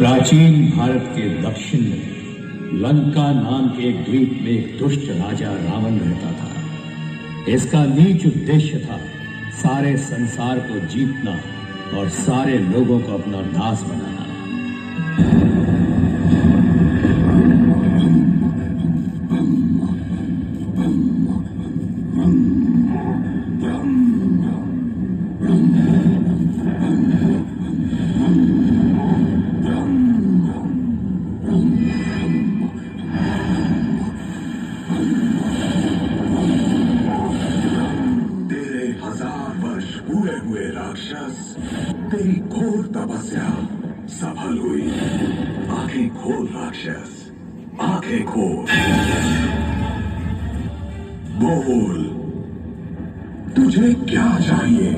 प्राचीन भारत के दक्षिण में लंका नाम के एक द्वीप में एक दुष्ट राजा रावण रहता था। इसका नीच उद्देश्य था सारे संसार को जीतना और सारे लोगों को अपना दास बनाना। तेरी घोर तपस्या सफल हुई। आंखें खोल राक्षस, आंखें खोल। बोल, तुझे क्या चाहिए?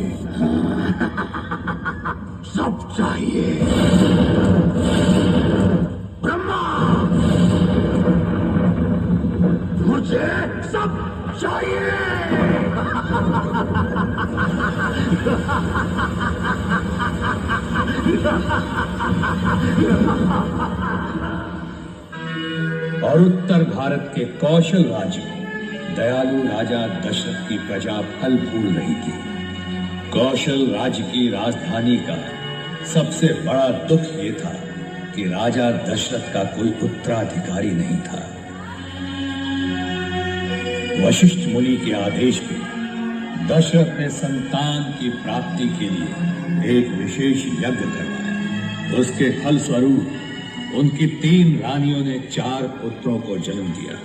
सब चाहिए। ब्रह्मा, मुझे सब चाहिए। और उत्तर भारत के कौशल राज्य में दयालु राजा दशरथ की प्रजा फल फूल रही थी। कौशल राज्य की राजधानी का सबसे बड़ा दुख ये था कि राजा दशरथ का कोई उत्तराधिकारी नहीं था। वशिष्ठ मुनि के आदेश पे दशरथ ने संतान की प्राप्ति के लिए एक विशेष यज्ञ करवाया। उसके फलस्वरूप उनकी 3 रानियों ने 4 पुत्रों को जन्म दिया।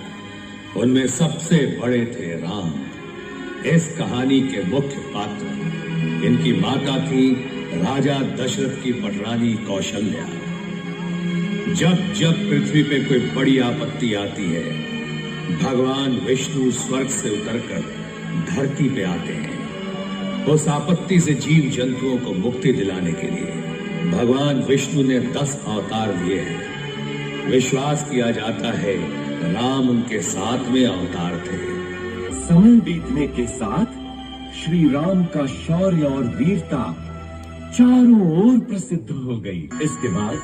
उनमें सबसे बड़े थे राम। इस कहानी के मुख्य पात्र इनकी माता थी राजा दशरथ की पटरानी कौशल्या। जब जब पृथ्वी पे कोई बड़ी आपत्ति आती है, भगवान विष्णु स्वर्ग से उतरकर धरती पे आते हैं। उस आपत्ति से जीव जंतुओं को मुक्ति दिलाने के लिए भगवान विष्णु ने 10 अवतार लिए हैं। विश्वास किया जाता है राम उनके 7वें अवतार थे। समय बीतने के साथ श्री राम का शौर्य और वीरता चारों ओर प्रसिद्ध हो गई। इसके बाद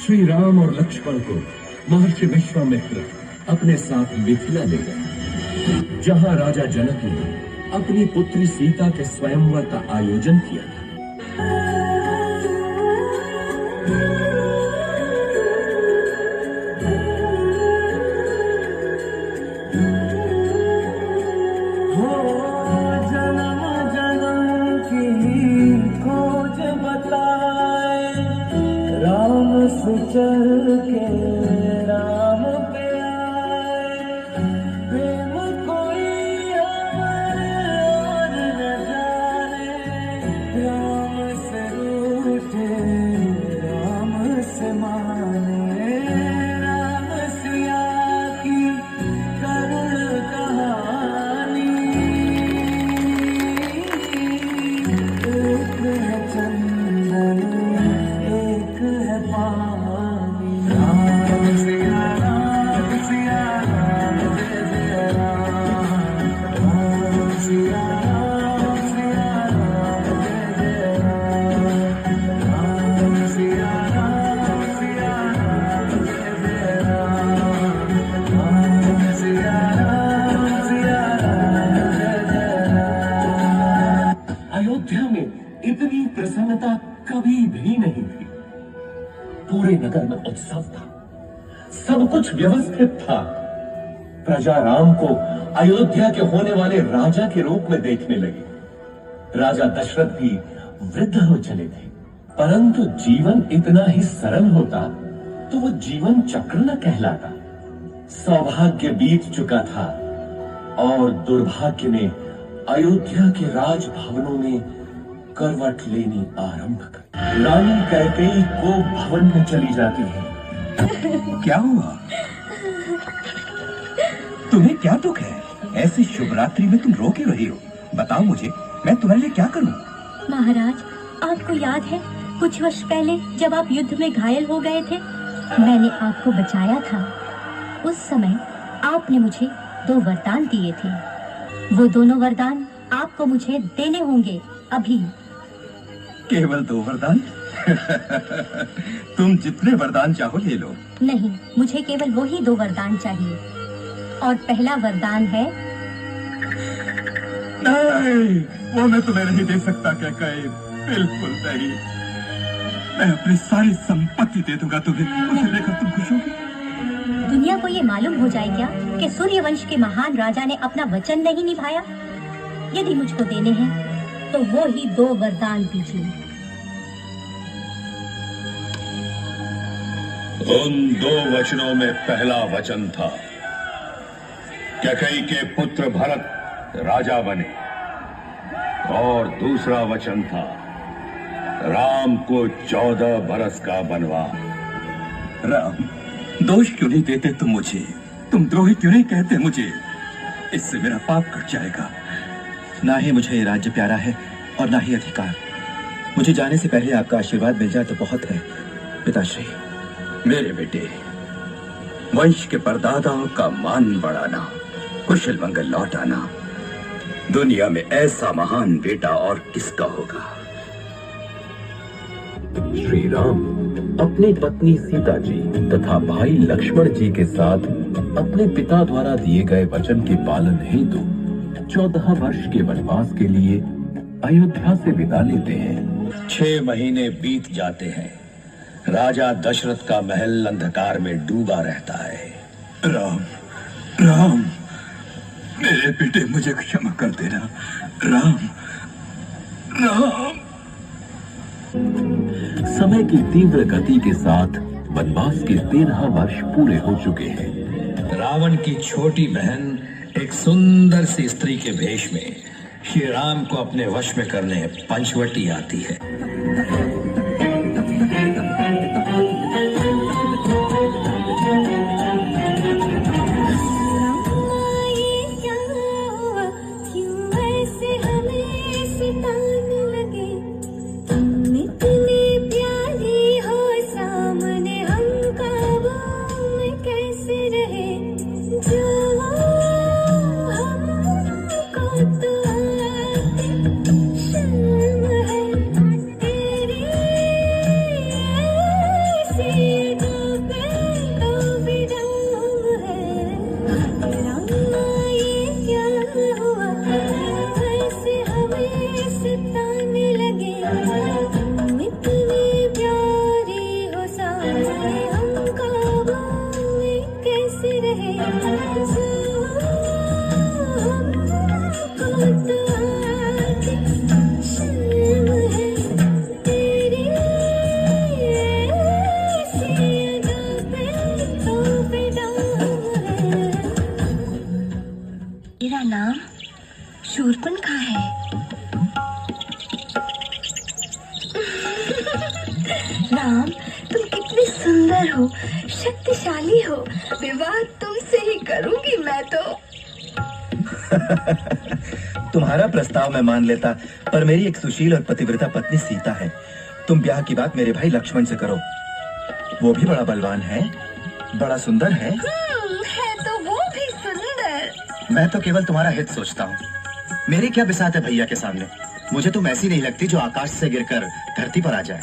श्री राम और लक्ष्मण को महर्षि विश्वामित्र अपने साथ मिथिला ले गए, जहां राजा जनक ने अपनी पुत्री सीता के स्वयंवर का आयोजन किया था। चल के राम पे आए, प्रेम कोई और न जाने। राम से रूठे राम से माने, राम सिया की करुण कहानी। एक है चंदन, एक है पानी। अयोध्या में इतनी प्रसन्नता कभी भी नहीं थी। पूरे नगर में उत्सव था, सब कुछ व्यवस्थित था। प्रजा राम को अयोध्या के होने वाले राजा के रूप में देखने लगी। राजा दशरथ भी वृद्ध हो चले थे, परंतु जीवन इतना ही सरल होता तो वो जीवन चक्र न कहलाता। सौभाग्य बीत चुका था और दुर्भाग्य ने अयोध्या के राजभवनों में करवट लेनी आरंभ कर। रानी कैकेयी को भवन में चली जाती है। क्या हुआ? तुम्हें क्या दुख है? ऐसी शुभ रात्रि में तुम रो क्यों रही हो? बताओ मुझे, मैं तुम्हारे लिए क्या करूं? महाराज, आपको याद है कुछ वर्ष पहले जब आप युद्ध में घायल हो गए थे, मैंने आपको बचाया था। उस समय आपने मुझे 2 वरदान दिए थे। वो दोनों वरदान आपको मुझे देने होंगे अभी। केवल 2 वरदान? तुम जितने वरदान चाहो ले लो। नहीं, मुझे केवल वही 2 वरदान चाहिए। और पहला वरदान है। नहीं, वो मैं तुम्हें नहीं दे सकता क्या कहे, बिल्कुल नहीं। मैं अपनी सारी संपत्ति दे दूंगा तुम्हें, उसे लेकर तुम खुश होगी। दुनिया को ये मालूम हो जाए क्या कि सूर्यवंश के महान राजा ने अपना वचन नहीं निभाया? यदि मुझको देने हैं तो वो ही 2 वरदान दीजिए। उन 2 वचनों में पहला वचन था कैकेयी के पुत्र भरत राजा बने, और दूसरा वचन था राम को 14 बरस का वनवास। राम, दोष क्यों नहीं देते तुम मुझे? तुम द्रोही क्यों नहीं कहते मुझे? इससे मेरा पाप कट जाएगा। ना ही मुझे ये राज्य प्यारा है और ना ही अधिकार। मुझे जाने से पहले आपका आशीर्वाद मिल जाए तो बहुत है। पिताश्री, मेरे बेटे, वंश के परदादाओं का मान बढ़ाना, कुशल मंगल लौट आना, दुनिया में ऐसा महान बेटा और किसका होगा? श्री राम अपनी पत्नी सीता जी तथा भाई लक्ष्मण जी के साथ अपने पिता द्वारा दिए गए वचन के पालन हेतु 14 वर्ष के वनवास के लिए अयोध्या से विदा लेते हैं। 6 महीने बीत जाते हैं। राजा दशरथ का महल अंधकार में डूबा रहता है। राम, राम, मेरे बेटे, मुझे क्षमा कर देना। राम, राम। समय की तीव्र गति के साथ वनवास के 13 वर्ष पूरे हो चुके हैं। रावण की छोटी बहन एक सुंदर सी स्त्री के भेष में श्री राम को अपने वश में करने पंचवटी आती है। मेरा नाम शूर्पणखा है। राम, तुम कितने सुंदर हो, शक्तिशाली हो। विवाह तुमसे ही करूंगी मैं तो। तुम्हारा प्रस्ताव मैं मान लेता, पर मेरी एक सुशील और पतिव्रता पत्नी सीता है। तुम ब्याह की बात मेरे भाई लक्ष्मण से करो। वो भी बड़ा बलवान है, बड़ा सुंदर है। है तो वो भी सुंदर। मैं तो केवल तुम्हारा हित सोचता हूँ। मेरी क्या बिसात है भैया के सामने? मुझे तुम ऐसी नहीं लगती जो आकाश से गिरकर धरती पर आ जाए।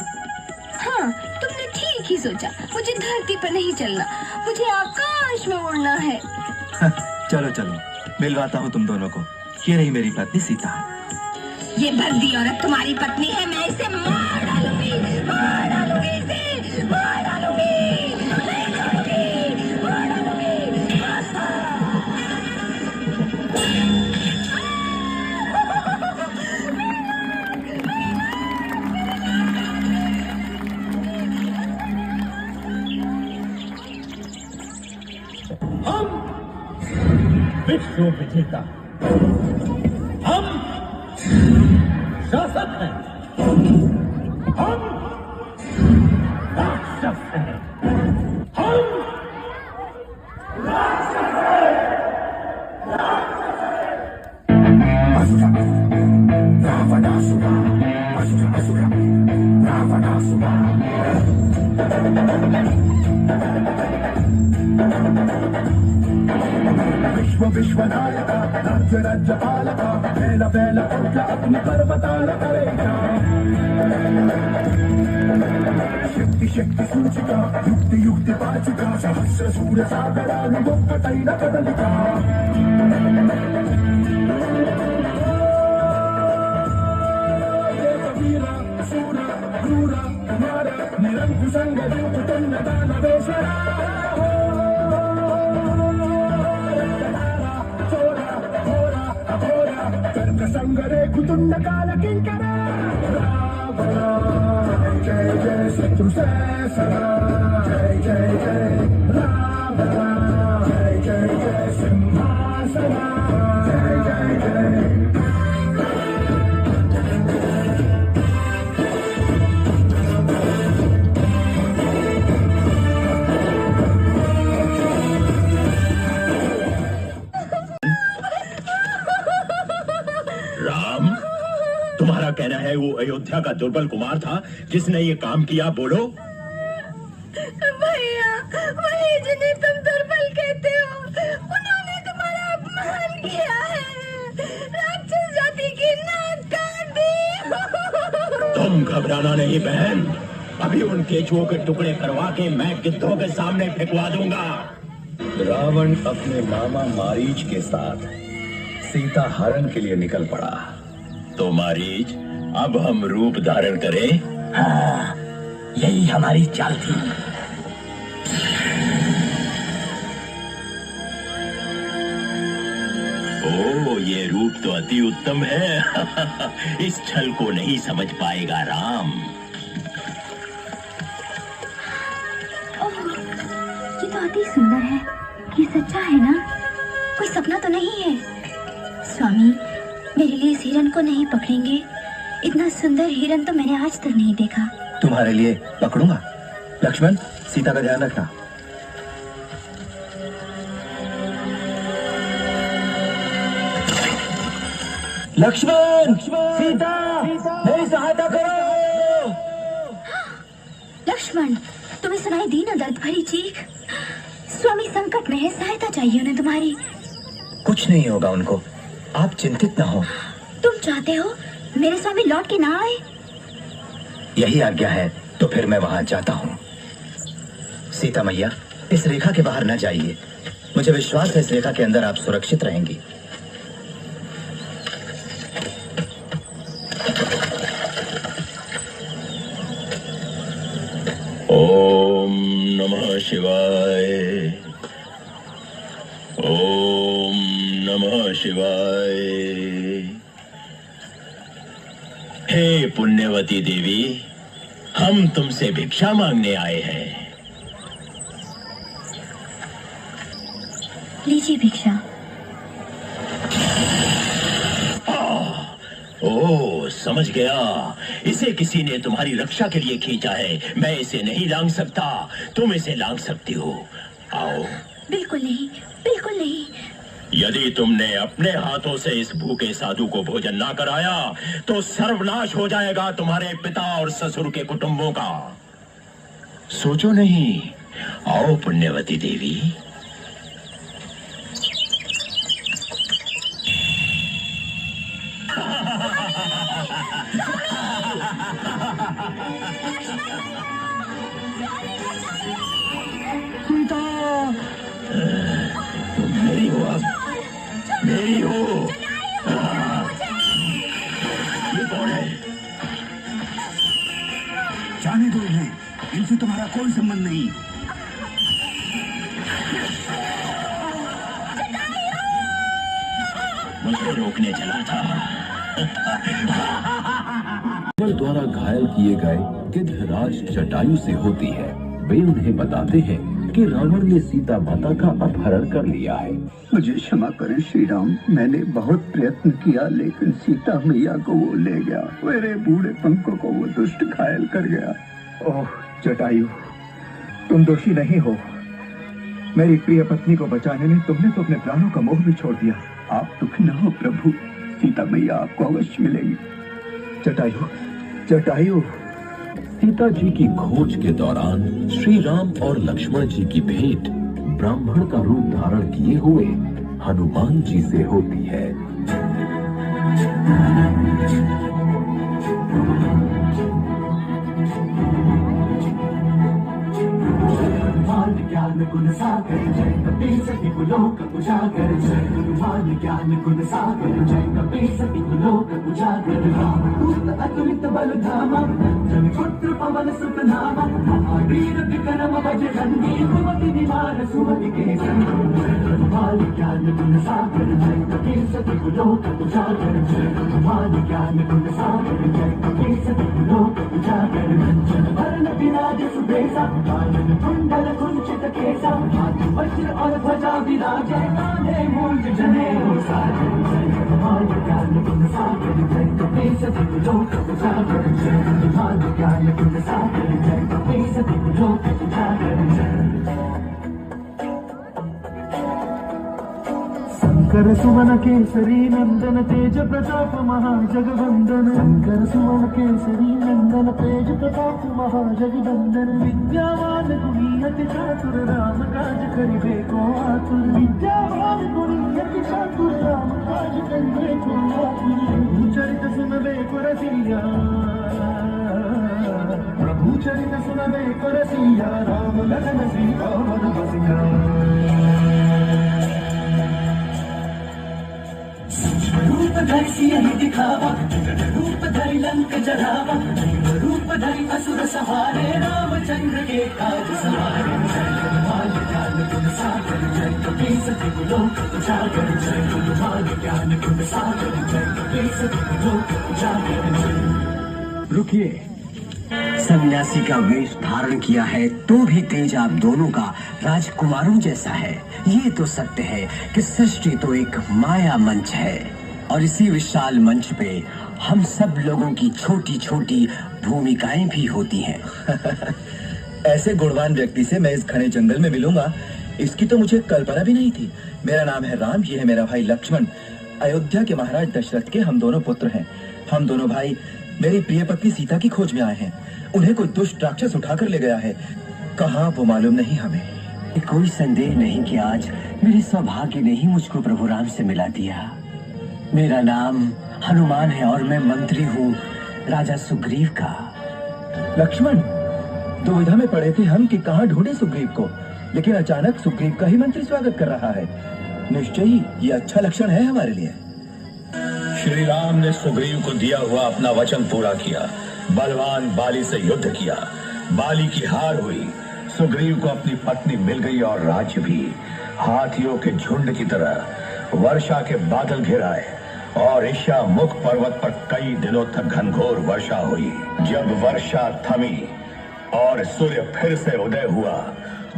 हाँ, तुमने ठीक ही सोचा। मुझे धरती पर नहीं चलना, मुझे आकाश में उड़ना है। चलो चलो, मिलवाता हूँ तुम दोनों को। ये रही मेरी पत्नी सीता। ये भद्दी औरत तुम्हारी पत्नी है। मैं इसे मार डालूंगी, मार डालूंगी इसे, मार डालूंगी, नहीं छोड़ूंगी, मार डालूंगी। विश्व विजेता हम शासक हैं, हम राक्षस हैं, हम राक्षस हैं, रावणासुरा, असुरा, रावणासुरा। विश्वनायक राज्य पालक बेला बेला उठा अपनी पर्वताल करेगा। శక్తి శక్తి సూచిక యుక్తి యుక్తి పాచిక సహస్ర సూర్య సాగరానుగొక్కటైన కదలిక వీర శూర క్రూర కుమార నిరంకుశంగా దూకుతున్న దానవేశ్వర చోర ఘోర అఘోర కర్క సంగరేకుతున్న కాల కింకర జయ జయ శత్రు శేషర జయ జయ జయ రామ జయ జయ జయ సింహాసన జయ జయ జయ तुम्हारा कहना है वो अयोध्या का दुर्बल कुमार था जिसने ये काम किया? बोलो। भैया, वही जिन्हें तुम दुर्बल कहते हो, उन्होंने तुम्हारा अपमान किया है, राक्षस जाति की नाक काट दी। तुम घबराना नहीं बहन, अभी उन केचुओं के टुकड़े करवा के मैं गिद्धों के सामने फेंकवा दूंगा। रावण अपने मामा मारीच के साथ सीता हरण के लिए निकल पड़ा। तो मारीच, अब हम रूप धारण करें? हाँ, यही हमारी चाल थी। ओ, ये रूप तो अति उत्तम है। इस छल को नहीं समझ पाएगा राम। ओह, ये तो अति सुंदर है। ये सच्चा है ना? कोई सपना तो नहीं है? स्वामी, मेरे लिए इस हिरन को नहीं पकड़ेंगे? इतना सुंदर हिरन तो मैंने आज तक नहीं देखा। तुम्हारे लिए पकड़ूंगा। लक्ष्मण, सीता का ध्यान रखना। लक्ष्मण, सीता, मेरी सहायता करो। लक्ष्मण, तुम्हें सुनाई दी ना दर्द भरी चीख? स्वामी संकट में है, सहायता चाहिए उन्हें तुम्हारी। कुछ नहीं होगा उनको, आप चिंतित न हो। तुम चाहते हो मेरे स्वामी लौट के ना आए? यही आज्ञा है तो फिर मैं वहां जाता हूँ। सीता मैया, इस रेखा के बाहर न जाइए। मुझे विश्वास है इस रेखा के अंदर आप सुरक्षित रहेंगी। ओम नमः शिवाय। ओम नमः शिवाय। हे पुण्यवती देवी, हम तुमसे भिक्षा मांगने आए हैं। लीजिए भिक्षा। ओह, समझ गया। इसे किसी ने तुम्हारी रक्षा के लिए खींचा है। मैं इसे नहीं लांग सकता, तुम इसे लांग सकती हो। आओ। बिल्कुल नहीं, बिल्कुल नहीं। यदि तुमने अपने हाथों से इस भूखे साधु को भोजन ना कराया तो सर्वनाश हो जाएगा तुम्हारे पिता और ससुर के कुटुंबों का। सोचो नहीं। आओ पुण्यवती देवी। सीता, मेरी हो, अब मेरी हो। ये कौन है? जाने दो इन्हें, इनसे तुम्हारा कोई संबंध नहीं। मुझे रोकने चला था। द्वारा घायल किए गए गिद्धराज जटायु से होती है। वे उन्हें बताते हैं कि रावण ने सीता माता का अपहरण कर लिया है। मुझे क्षमा करें श्री राम, मैंने बहुत प्रयत्न किया लेकिन सीता मैया को वो ले गया। मेरे बूढ़े पंखों को वो दुष्ट घायल कर गया। ओह जटायु, तुम दोषी नहीं हो। मेरी प्रिय पत्नी को बचाने में तुमने तो अपने प्राणों का मोह भी छोड़ दिया। आप दुखी न हो प्रभु, सीता मैया आपको अवश्य मिलेगी। जटायु, जटायु। सीता जी की खोज के दौरान श्री राम और लक्ष्मण जी की भेंट ब्राह्मण का रूप धारण किए हुए हनुमान जी से होती है। हनुमान ज्ञान गुण सागर जय कपीस लोक उजागर जय हनुमान ज्ञान गुण सागर जय कपीस लोक उजागर रामदूत अतुलित बल धामा जन पुत्र पवन सुत नामा महावीर विक्रम बजरंगी कुमति निवार सुमति के संग हनुमान ज्ञान गुण सागर जय कपीस लोक उजागर जय हनुमान ज्ञान गुण सागर जय कपीस लोक उजागर जन वर्ण विराज सुबेसा कानन कुंडल कुंचित केसा हाथ वज्र और ध्वजा विराजे कांधे मूंज जनेऊ साजे जय हनुमान ज्ञान गुण सागर जय कपीस लोक उजागर जय हनुमान ज्ञान गुण सागर जय कपीस लोक उजागर जय शंकर सुमन केसरी नंदन तेज प्रताप महाजगवंदन शंकर सुमन केसरी नंदन तेज प्रताप महाजगवंदन विद्यावान गुणी अति चातुर राम काज करिबे को आतुर विद्यावान गुणी अति चातुर राम काज करिबे को आतुर चरित सुनबे को रसिया प्रभु चरित सुनबे को रसिया राम लगन सीता मन बसिया रूप धरि सियहि दिखावा रूप धरि लंक जरावा रूप धरि असुर सहारे रामचंद्र के काज सवारे जय हनुमान ज्ञान गुण सागर जय कपीस लोक उजागर जय हनुमान ज्ञान गुण सागर जय कपीस लोक उजागर जय रुकिए, सन्यासी का वेश धारण किया है तो भी तेज आप दोनों का राजकुमारों जैसा है। ये तो सत्य है कि सृष्टि तो एक माया मंच है और इसी विशाल मंच पे हम सब लोगों की छोटी छोटी भूमिकाएं भी होती हैं। ऐसे गुणवान व्यक्ति से मैं इस घने जंगल में मिलूंगा, इसकी तो मुझे कल्पना भी नहीं थी। मेरा नाम है राम, ये है मेरा भाई लक्ष्मण। अयोध्या के महाराज दशरथ के हम दोनों पुत्र हैं। हम दोनों भाई मेरी प्रिय पत्नी सीता की खोज में आए हैं। उन्हें कोई दुष्ट राक्षस उठाकर ले गया है, कहाँ वो मालूम नहीं हमें। कोई संदेह नहीं कि आज मेरे सौभाग्य ने ही मुझको प्रभु राम से मिला दिया। मेरा नाम हनुमान है और मैं मंत्री हूँ राजा सुग्रीव का। लक्ष्मण, दुविधा में पड़े थे हम कि कहाँ ढूंढे सुग्रीव को, लेकिन अचानक सुग्रीव का ही मंत्री स्वागत कर रहा है। निश्चय ही ये अच्छा लक्षण है हमारे लिए। श्री राम ने सुग्रीव को दिया हुआ अपना वचन पूरा किया, बलवान बाली से युद्ध किया। बाली की हार हुई, सुग्रीव को अपनी पत्नी मिल गई और राज्य भी। हाथियों के झुंड की तरह वर्षा के बादल घिर आए और ईशा मुख पर्वत पर कई दिनों तक घनघोर वर्षा हुई। जब वर्षा थमी और सूर्य फिर से उदय हुआ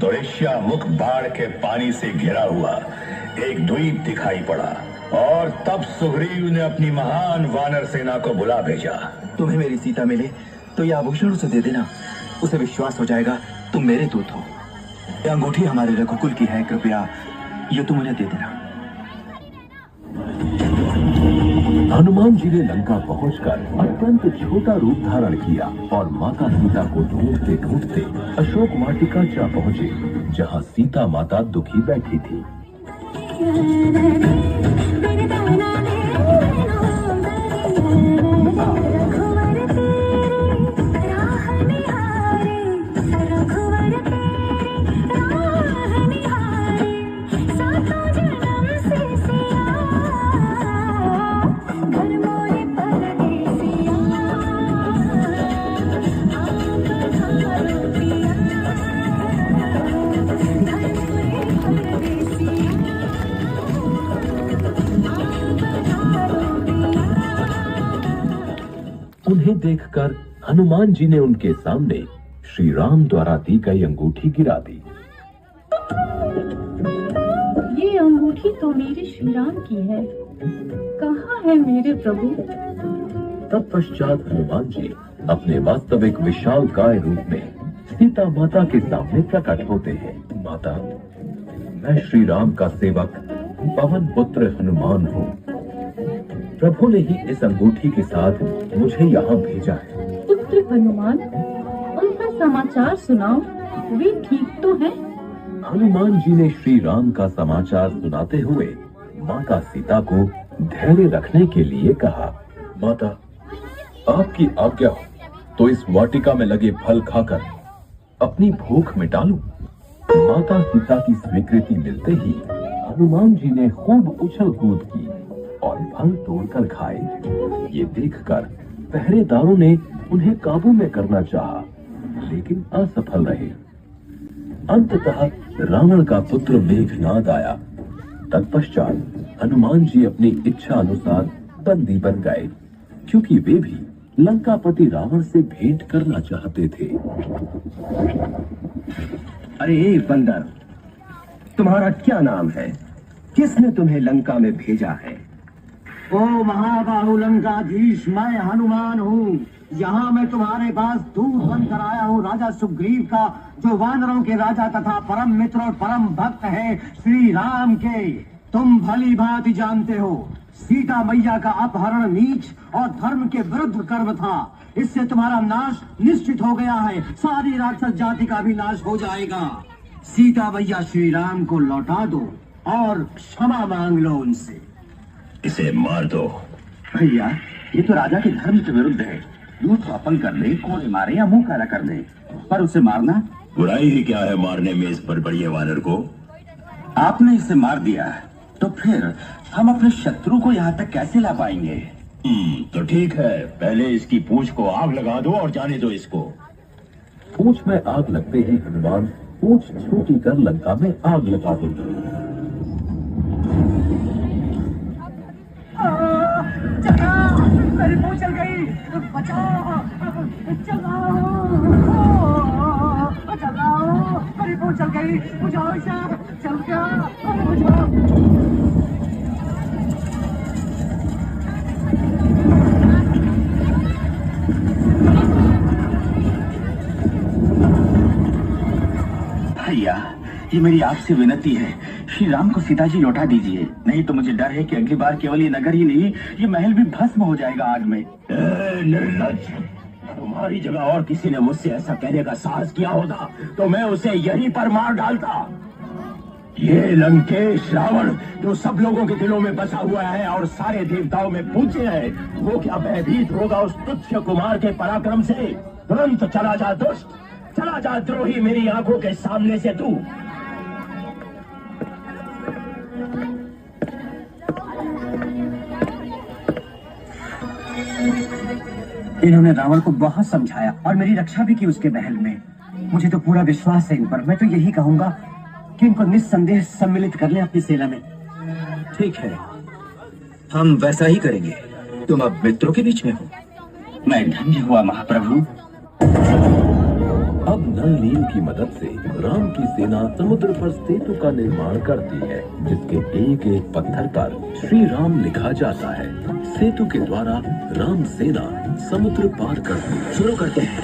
तो ईशा मुख बाढ़ के पानी से घिरा हुआ एक द्वीप दिखाई पड़ा और तब सुग्रीव ने अपनी महान वानर सेना को बुला भेजा। तुम्हें मेरी सीता मिले तो यह आभूषण उसे दे देना, उसे विश्वास हो जाएगा तुम मेरे दूत हो। यह अंगूठी हमारे रघुकुल की है, कृपया ये तुम उन्हें दे देना। हनुमान जी ने लंका पहुंचकर अत्यंत छोटा रूप धारण किया और माता सीता को ढूंढते ढूंढते अशोक वाटिका जा पहुंचे, जहां सीता माता दुखी बैठी थी। उन्हें देखकर हनुमान जी ने उनके सामने श्री राम द्वारा दी गई अंगूठी गिरा दी। ये अंगूठी तो मेरे श्री राम की है, कहाँ है मेरे प्रभु? तत्पश्चात हनुमान जी अपने वास्तविक विशालकाय रूप में सीता माता के सामने प्रकट होते हैं। माता, मैं श्री राम का सेवक पवन पुत्र हनुमान हूँ। प्रभु ने ही इस अंगूठी के साथ मुझे यहाँ भेजा है। पुत्र हनुमान, उनका समाचार सुनाओ, वे ठीक तो हैं? हनुमान जी ने श्री राम का समाचार सुनाते हुए माता सीता को धैर्य रखने के लिए कहा। माता, आपकी आज्ञा हो तो इस वाटिका में लगे फल खाकर अपनी भूख मिटा लूं। माता सीता की स्वीकृति मिलते ही हनुमान जी ने खूब उछल कूद की और फल तोड़कर खाए। ये देखकर पहरेदारों ने उन्हें काबू में करना चाहा, लेकिन असफल रहे। अंततः रावण का पुत्र मेघनाद आया। तत्पश्चात हनुमान जी अपनी इच्छा अनुसार बंदी बन गए, क्योंकि वे भी लंकापति रावण से भेंट करना चाहते थे। अरे बंदर, तुम्हारा क्या नाम है? किसने तुम्हें लंका में भेजा है? ओ महाबाहु लंकाधीश, मैं हनुमान हूँ। यहाँ मैं तुम्हारे पास दूध बनकर आया हूँ राजा सुग्रीव का, जो वानरों के राजा तथा परम मित्र और परम भक्त है श्री राम के। तुम भली भांति जानते हो, सीता मैया का अपहरण नीच और धर्म के विरुद्ध कर्म था। इससे तुम्हारा नाश निश्चित हो गया है। सारी राक्षस जाति का भी नाश हो जाएगा। सीता मैया श्री राम को लौटा दो और क्षमा मांग लो उनसे। इसे मार दो। भैया, ये तो राजा के धर्म के विरुद्ध है। यूं तो अपन कर ले, कोड़े मारे या मुंह काला कर दे, पर उसे मारना बुराई ही क्या है मारने में इस बड़बड़िए वानर को? आपने इसे मार दिया तो फिर हम अपने शत्रु को यहाँ तक कैसे ला पाएंगे? तो ठीक है, पहले इसकी पूंछ को आग लगा दो और जाने दो इसको। पूंछ में आग लगते ही हनुमान पूंछ छोटी कर लंका में आग लगा देंगे। मेरी पूंछ चल गई, बचाओ, चलाओ, मेरी पूंछ चल गई, बुझाओ इसे, चल गया, बुझाओ। भैया, ये मेरी आपसे विनती है, श्री राम को सीता जी लौटा दीजिए, नहीं तो मुझे डर है कि अगली बार केवल ये नगर ही नहीं, ये महल भी भस्म हो जाएगा आग में। निर्लज्ज, तुम्हारी जगह और किसी ने मुझसे ऐसा कहने का साहस किया होता तो मैं उसे यहीं पर मार डालता। ये लंकेश रावण जो सब लोगों के दिलों में बसा हुआ है और सारे देवताओं में पूज्य है, वो क्या भयभीत होगा उस तुच्छ कुमार के पराक्रम से? तुरंत चला जा दुष्ट, चला जा द्रोही, मेरी आंखों के सामने से तू। इन्होंने रावण को बहुत समझाया और मेरी रक्षा भी की उसके महल में। मुझे तो पूरा विश्वास है इन पर। मैं तो यही कहूंगा कि इनको निस्संदेह सम्मिलित कर ले अपनी सेना में। ठीक है, हम वैसा ही करेंगे। तुम अब मित्रों के बीच में हो। मैं धन्य हुआ महाप्रभु। अब नल नील की मदद से राम की सेना समुद्र पर सेतु का निर्माण करती है, जिसके एक एक पत्थर पर श्री राम लिखा जाता है। सेतु के द्वारा राम सेना समुद्र पार करती है। शुरू करते हैं।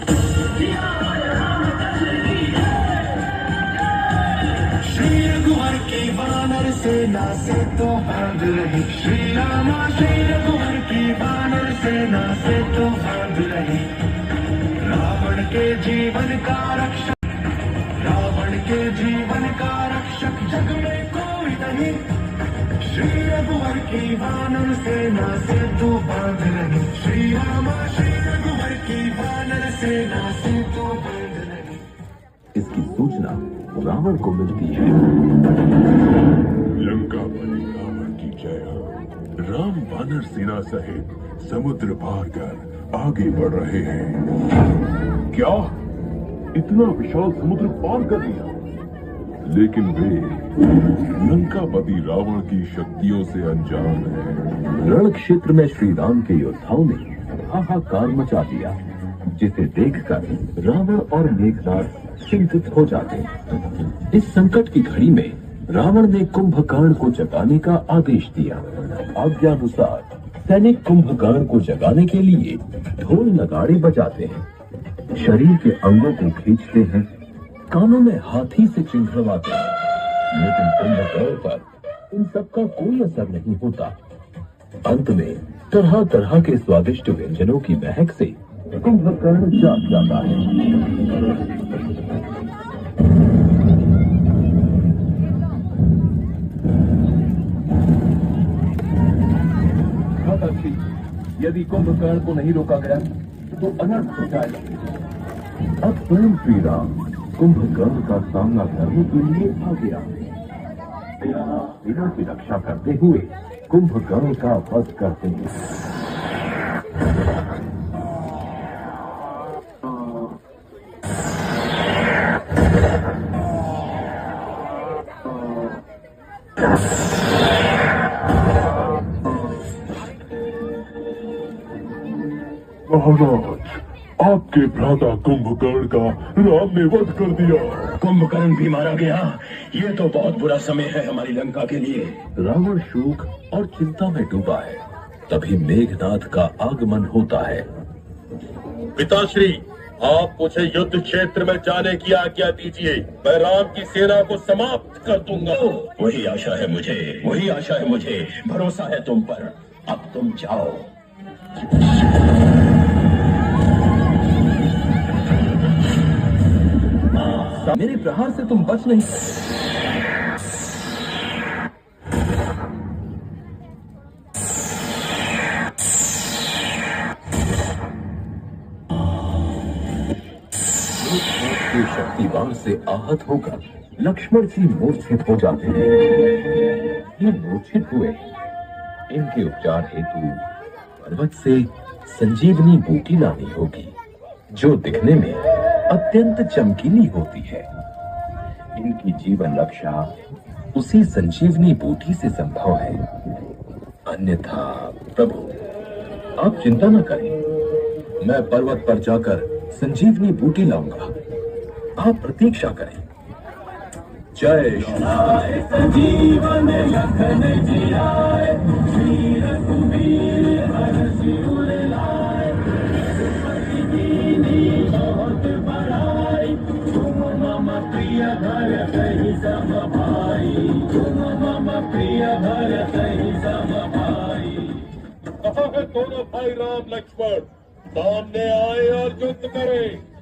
श्री रघुवर की वानर सेना से तो बांध रही, श्री रामा श्री रघुवर की वानर सेना से तो बांध रही। रावण के जीवन का रक्षक, रावण के जीवन का रक्षक जग में कोई नहीं। श्री रघुवर की वानर सेना से तो बांध रही, श्री रामा श्री रघुवर की वानर सेना से तो बांध रही। इसकी सूचना रावण को मिलती है। लंकापति रावण की जय हो। राम वानर सेना सहित समुद्र पार कर आगे बढ़ रहे हैं। क्या इतना विशाल समुद्र पार कर दिया? लेकिन वे लंकापति रावण की शक्तियों से अनजान हैं। रण क्षेत्र में श्री राम के योद्धाओं ने हाहाकार मचा दिया, जिसे देखकर रावण और मेघनाद चिंतित हो जाते हैं। इस संकट की घड़ी में रावण ने कुंभकर्ण को जगाने का आदेश दिया। आज्ञानुसार सैनिक कुंभकर्ण को जगाने के लिए ढोल नगाड़े बजाते हैं, शरीर के अंगों को खींचते हैं, कानों में हाथी से चिंघड़वाते हैं, लेकिन कुंभकर्ण पर इन सबका कोई असर नहीं होता। अंत में तरह तरह के स्वादिष्ट व्यंजनों की महक से कुंभकर्ण जाग जाता है। यदि कुंभकर्ण को नहीं रोका गया तो अनर्थ हो जाएगा। अब स्वयं श्री राम कुंभकर्ण का सामना करने के लिए आ गया। सेना की रक्षा करते हुए कुंभकर्ण का वध करते हैं। महाराज, आपके भ्राता कुंभकर्ण का राम ने वध कर दिया। कुंभकर्ण भी मारा गया। ये तो बहुत बुरा समय है हमारी लंका के लिए। रावण शोक और चिंता में डूबा है। तभी मेघनाद का आगमन होता है। पिताश्री, आप मुझे युद्ध क्षेत्र में जाने की आज्ञा दीजिए। मैं राम की सेना को समाप्त कर दूंगा। वही आशा है मुझे, वही आशा है मुझे। भरोसा है तुम पर। अब तुम जाओ। मेरे प्रहार से तुम बच नहीं। के शक्तिवान से आहत होकर लक्ष्मण जी मूर्छित हो जाते हैं। ये मूर्छित हुए, इनके उपचार हेतु पर्वत से संजीवनी बूटी लानी होगी, जो दिखने में अत्यंत चमकीली होती है। इनकी जीवन रक्षा उसी संजीवनी बूटी से संभव है। अन्यथा प्रभु, आप चिंता न करें, मैं पर्वत पर जाकर संजीवनी बूटी लाऊंगा। आप प्रतीक्षा करें। जय श्री संजीवन लखन जियाए, श्री रघुवीर हरषि उर लाए। रघुपति कीन्ही बहुत बड़ाई, तुम मम प्रिय भरतहि सम भाई। तुम मम प्रिय भरतहि सम भाई। कहाँ है दोनों भाई राम लक्ष्मण? सामने आए और युद्ध करें।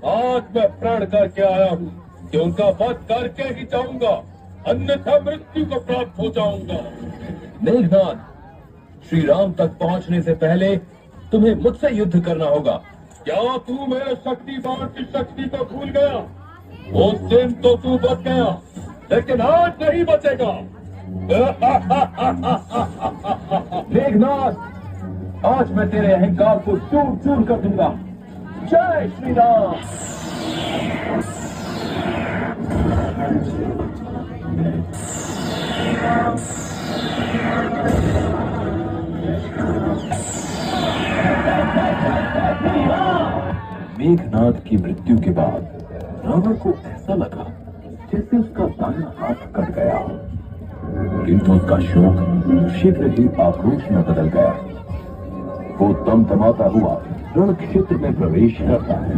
आज मैं प्रण करके आया हूँ कि उनका वध करके ही जाऊंगा, अन्यथा मृत्यु को प्राप्त हो जाऊंगा। मेघनाद, श्री राम तक पहुंचने से पहले तुम्हें मुझसे युद्ध करना होगा। क्या तू मेरे शक्तिवान की शक्ति को भूल गया? उस दिन तो तू बच गया, लेकिन आज नहीं बचेगा। मेघनाद, आज मैं तेरे अहंकार को चूर चूर कर दूंगा। जय श्री राम। मेघनाद की मृत्यु के बाद रावण को ऐसा लगा जैसे उसका दाहिना हाथ कट गया, किंतु उसका शोक शीघ्र ही आक्रोश में बदल गया। वो तमतमाता हुआ रण क्षेत्र में प्रवेश करता है।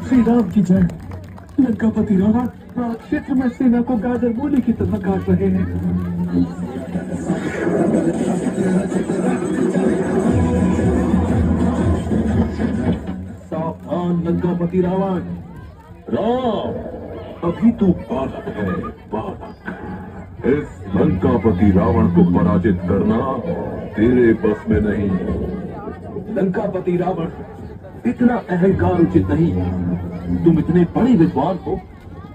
श्री राम की जय। लंकापति रावण क्षेत्र में सेना को गाजर मूली की तरह काट रहे हैं। सावधान लंकापति रावण। राम, अभी तू बालक है, बालक। इस लंकापति रावण को पराजित करना तेरे बस में नहीं। लंकापति रावण, इतना अहंकार उचित नहीं। तुम इतने बड़े विद्वान हो,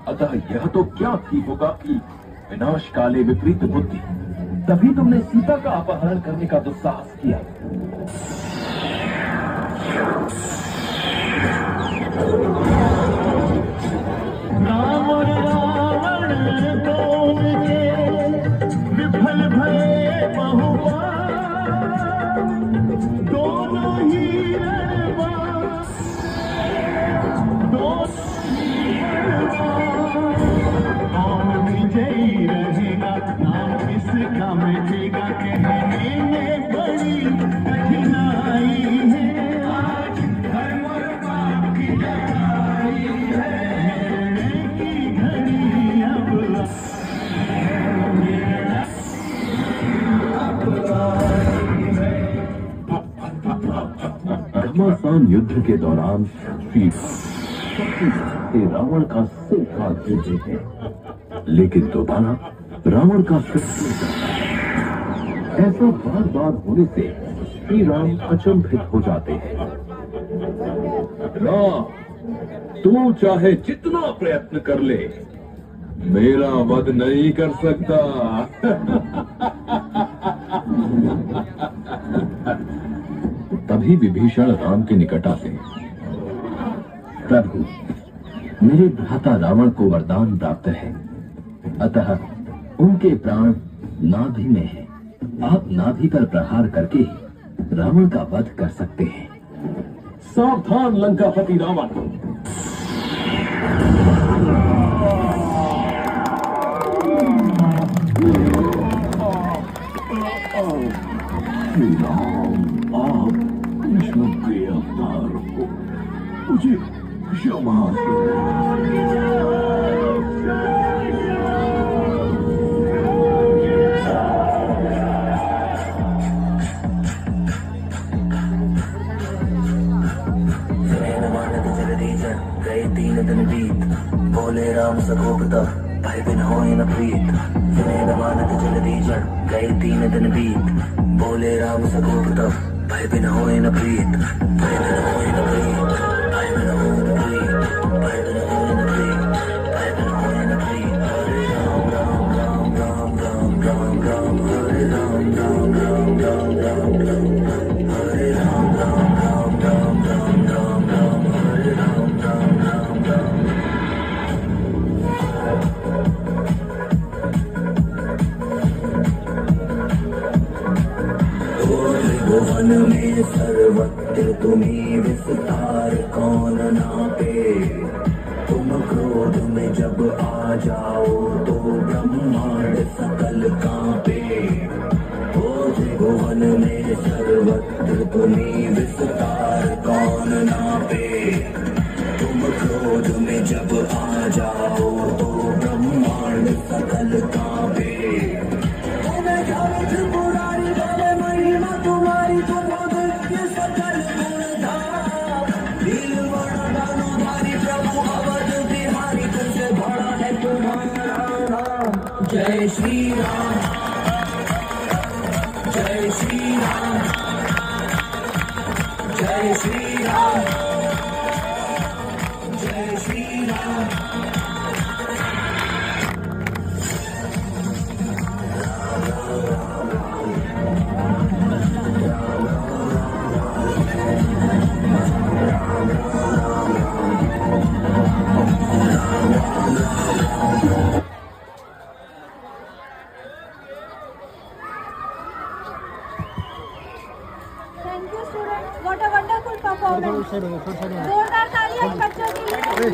अतः यह तो क्या ठीक होगा कि विनाश काले विपरीत बुद्धि, तभी तुमने सीता का अपहरण करने का दुस्साहस किया। राम और रावण दोनों विफल भये बहुबार, दोनों ही रणबाज, दोनों ही बलवान। कौन विजयी रहेगा, नाम किसका मिटेगा, कहने में बड़ी कठिनाई है। आज धर्म और पाप की लड़ाई महान युद्ध के दौरान श्री रावण का सिर काट देते हैं, लेकिन दोबारा रावण का सिर ऐसा बार बार होने से श्री राम अचंभित हो जाते हैं। राम, तू चाहे जितना प्रयत्न कर ले, मेरा वध नहीं कर सकता। तभी विभीषण राम के निकट आते। प्रभु, मेरे भ्राता रावण को वरदान प्राप्त है, अतः उनके प्राण नाभि में है। आप नाभि पर प्रहार करके रावण का वध कर सकते हैं। सावधान लंकापति रावण, श्री राम, आप कृष्ण के अवतार हो, मुझे क्षमा गए 3 दिन बीत, बोले राम सकोप तब भाई बिन होए न प्रीत। सुने मानत जल्दी जड़ गए 3 दिन बीत, बोले राम सकोप तब भाई बिन होए न प्रीत। भाई बिन होए न प्रीत, भाई बिन होए न प्रीत, भाई बिन होए न प्रीत, भाई बिन होए न प्रीत। हरे राम राम राम राम राम राम राम, हरे राम राम राम राम राम राम, हरे राम राम राम राम राम राम राम, हरे राम राम राम राम। भुवन में सर्वत्र तुम्हीं विस्तार कौन नापे। तुम क्रोध में जब आ जाओ तो ब्रह्मांड सकल कांपे। ओ त्रिभुवन में सर्वत्र तुम्हीं विस्तार कौन नापे। तुम क्रोध में जब आ जाओ तो ब्रह्मांड सकल कांपे। तुम्हें जानो त्रिपुरारी बोले महिमा तुम्हारी, तुम दिव्य सकल गुणधाम। नील वर्ण दानो धारी प्रभु अवध बिहारी, तुमसे बड़ा है तुम्हारा नाम। जय श्री राम, जय श्री राम, जय श्री राम, जय Shri Ram. Thank you, students. What a wonderful performance. जोरदार तालियां बच्चों के लिए।